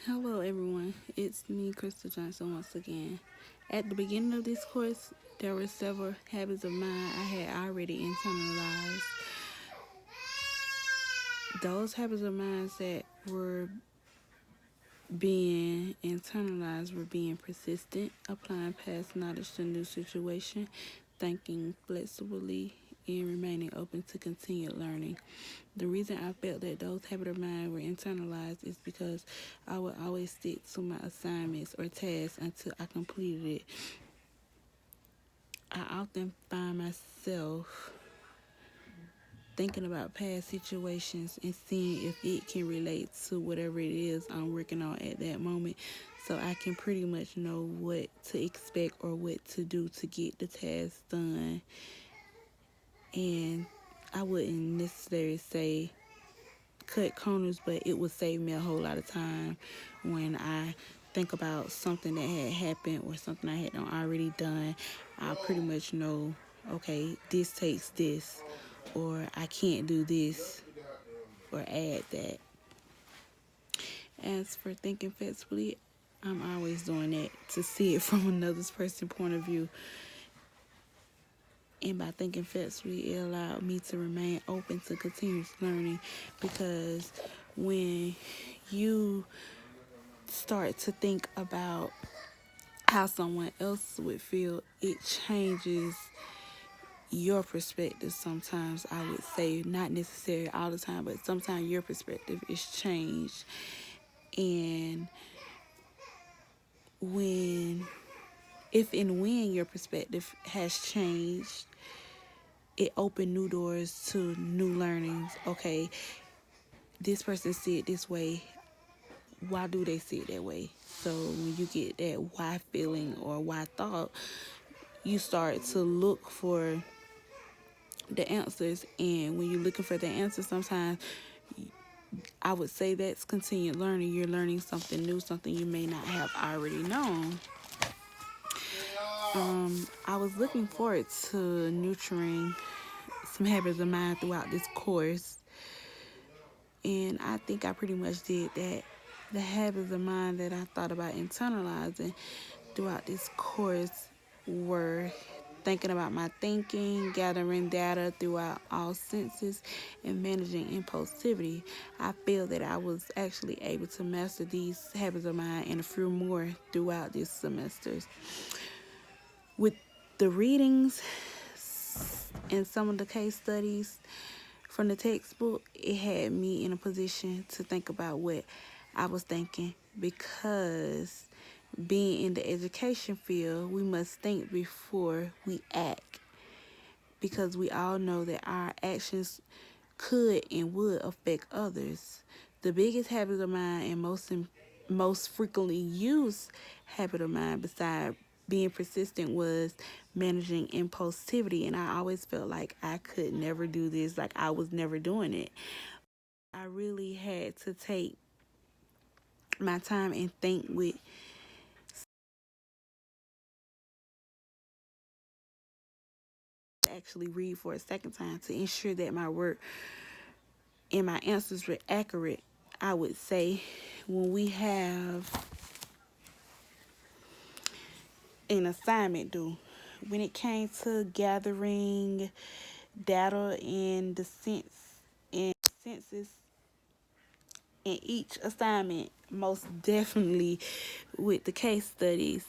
Hello, everyone. It's me, Crystal Johnson, once again. At the beginning of this course, there were several habits of mine I had already internalized. Those habits of mine that were being internalized were being persistent, applying past knowledge to new situation, thinking flexibly, and remaining open to continued learning. The reason I felt that those habits of mine were internalized is because I would always stick to my assignments or tasks until I completed it. I often find myself thinking about past situations and seeing if it can relate to whatever it is I'm working on at that moment, so I can pretty much know what to expect or what to do to get the task done. And I wouldn't necessarily say cut corners, but it would save me a whole lot of time when I think about something that had happened or something I had already done. I pretty much know, okay, this takes this, or I can't do this, or add that. As for thinking flexibly, I'm always doing that to see it from another person's point of view. And by thinking flexibly, it allowed me to remain open to continuous learning, because when you start to think about how someone else would feel, it changes your perspective sometimes. I would say not necessarily all the time, but sometimes your perspective is changed. And when if and when your perspective has changed, it opened new doors to new learnings. Okay, this person see it this way. Why do they see it that way? So when you get that why feeling or why thought, you start to look for the answers. And when you're looking for the answers, sometimes I would say that's continued learning. You're learning something new, something you may not have already known. I was looking forward to nurturing some habits of mine throughout this course, and I think I pretty much did that. The habits of mine that I thought about internalizing throughout this course were thinking about my thinking, gathering data throughout all senses, and managing impulsivity. I feel that I was actually able to master these habits of mine and a few more throughout this semester. With the readings and some of the case studies from the textbook, it had me in a position to think about what I was thinking, because being in the education field, we must think before we act, because we all know that our actions could and would affect others. The biggest habit of mine and most frequently used habit of mine, besides being persistent, was managing impulsivity. And I always felt like I could never do this, like I was never doing it. I really had to take my time and think with actually read for a second time to ensure that my work and my answers were accurate. I would say when we have an assignment due, when it came to gathering data in the senses in each assignment, most definitely with the case studies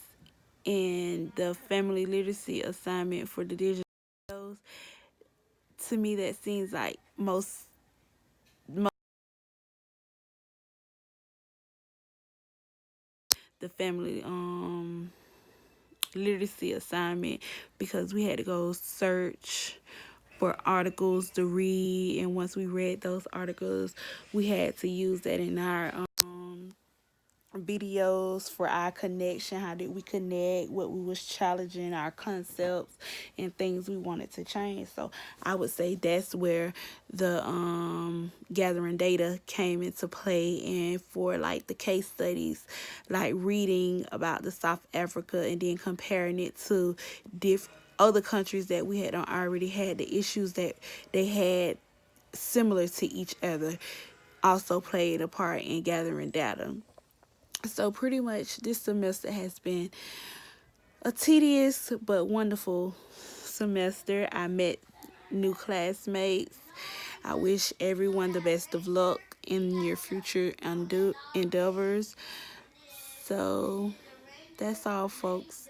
and the family literacy assignment for the digital, to me that seems like most the family literacy assignment, because we had to go search for articles to read, and once we read those articles, we had to use that in our videos for our connection. How did we connect? What we was challenging, our concepts and things we wanted to change. So I would say that's where the gathering data came into play. And for like the case studies, like reading about the South Africa and then comparing it to other countries that we had already had, the issues that they had similar to each other, also played a part in gathering data. So pretty much this semester has been a tedious but wonderful semester. I met new classmates. I wish everyone the best of luck in your future endeavors. So that's all, folks.